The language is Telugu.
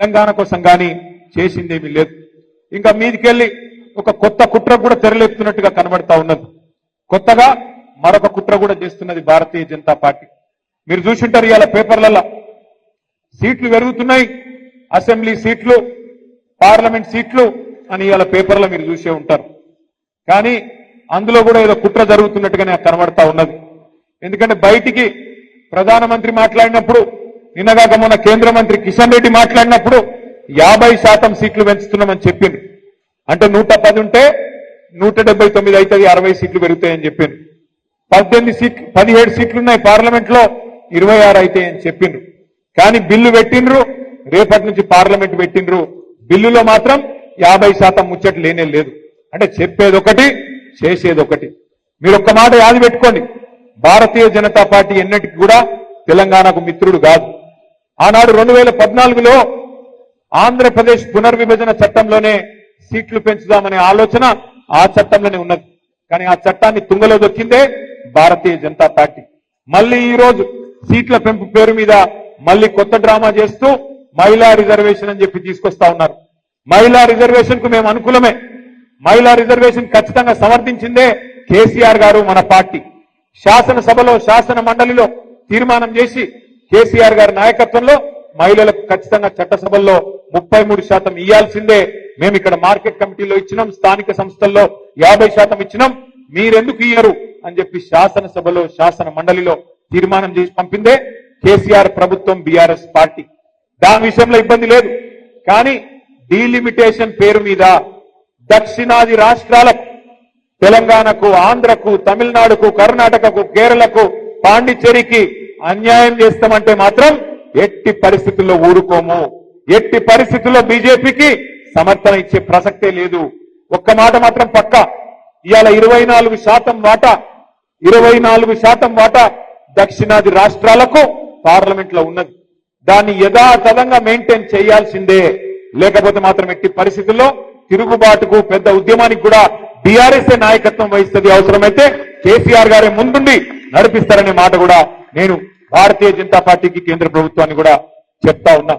తెలంగాణ కోసం కానీ చేసిందేమీ లేదు. ఇంకా మీదికెళ్ళి ఒక కొత్త కుట్ర కూడా తెరలేపుతున్నట్టుగా కనబడతా ఉన్నది. కొత్తగా మరొక కుట్ర కూడా చేస్తున్నది భారతీయ జనతా పార్టీ. మీరు చూసింటారు ఇవాళ పేపర్లలో సీట్లు పెరుగుతున్నాయి, అసెంబ్లీ సీట్లు, పార్లమెంట్ సీట్లు అని ఇవాళ పేపర్లో మీరు చూసే ఉంటారు. కానీ అందులో కూడా ఏదో కుట్ర జరుగుతున్నట్టుగానే కనబడతా ఉన్నది. ఎందుకంటే బయటికి ప్రధానమంత్రి మాట్లాడినప్పుడు, నిన్నగాక మొన్న కేంద్ర మంత్రి కిషన్ రెడ్డి మాట్లాడినప్పుడు 50% సీట్లు పెంచుతున్నామని చెప్పింది. అంటే 110 ఉంటే 179 అవుతుంది, 60 సీట్లు పెరుగుతాయని చెప్పింది. 17 సీట్లున్నాయి పార్లమెంట్ లో, 26 అవుతాయని చెప్పిండ్రు. కానీ బిల్లు పెట్టిండ్రు, రేపటి నుంచి పార్లమెంట్ పెట్టిండ్రు. బిల్లులో మాత్రం 50% ముచ్చట లేనే లేదు. అంటే చెప్పేదొకటి చేసేదొకటి. మీరు ఒక్క మాట యాది పెట్టుకోండి, భారతీయ జనతా పార్టీ ఎన్నటికి కూడా తెలంగాణకు మిత్రుడు కాదు. ఆనాడు 2014లో ఆంధ్రప్రదేశ్ పునర్విభజన చట్టంలోనే సీట్లు పెంచుదామనే ఆలోచన ఆ చట్టంలోనే ఉన్నది. కానీ ఆ చట్టాన్ని తుంగలో దొక్కిందే భారతీయ జనతా పార్టీ. మళ్ళీ ఈ రోజు సీట్ల పెంపు పేరు మీద మళ్ళీ కొత్త డ్రామా చేస్తూ మహిళా రిజర్వేషన్ అని చెప్పి తీసుకొస్తా ఉన్నారు. మహిళా రిజర్వేషన్ కు మేము అనుకూలమే. మహిళా రిజర్వేషన్ ఖచ్చితంగా సమర్థించిందే కేసీఆర్ గారు, మన పార్టీ. శాసనసభలో, శాసన మండలిలో తీర్మానం చేసి కేసీఆర్ గారి నాయకత్వంలో మహిళలకు ఖచ్చితంగా చట్టసభల్లో 33% ఇయ్యాల్సిందే. మేము ఇక్కడ మార్కెట్ కమిటీలో ఇచ్చినాం, స్థానిక సంస్థల్లో 50% ఇచ్చినాం, మీరెందుకు ఇయ్యరు అని చెప్పి శాసనసభలో, శాసన మండలిలో తీర్మానం చేసి పంపిందే కేసీఆర్ ప్రభుత్వం, బీఆర్ఎస్ పార్టీ. దాని విషయంలో ఇబ్బంది లేదు. కానీ డీలిమిటేషన్ పేరు మీద దక్షిణాది రాష్ట్రాలకు, తెలంగాణకు, ఆంధ్రకు, తమిళనాడుకు, కర్ణాటకకు, కేరళకు, పాండిచ్చేరికి అన్యాయం చేస్తామంటే మాత్రం ఎట్టి పరిస్థితుల్లో ఊరుకోము. ఎట్టి పరిస్థితుల్లో బీజేపీకి సమర్థన ఇచ్చే ప్రసక్తే లేదు. ఒక్క మాట మాత్రం పక్కా, ఇవాళ 24% వాటా దక్షిణాది రాష్ట్రాలకు పార్లమెంట్ లో ఉన్నది. దాన్ని యథాతథంగా మెయింటైన్ చేయాల్సిందే. లేకపోతే మాత్రం ఎట్టి పరిస్థితుల్లో తిరుగుబాటుకు, పెద్ద ఉద్యమానికి కూడా బీఆర్ఎస్ నాయకత్వం వహిస్తుంది. అవసరమైతే కేసీఆర్ గారే ముందుండి నడిపిస్తారనే మాట కూడా నేను భారతీయ జనతా పార్టీకి, కేంద్ర ప్రభుత్వాన్ని కూడా చెప్తా ఉన్నా.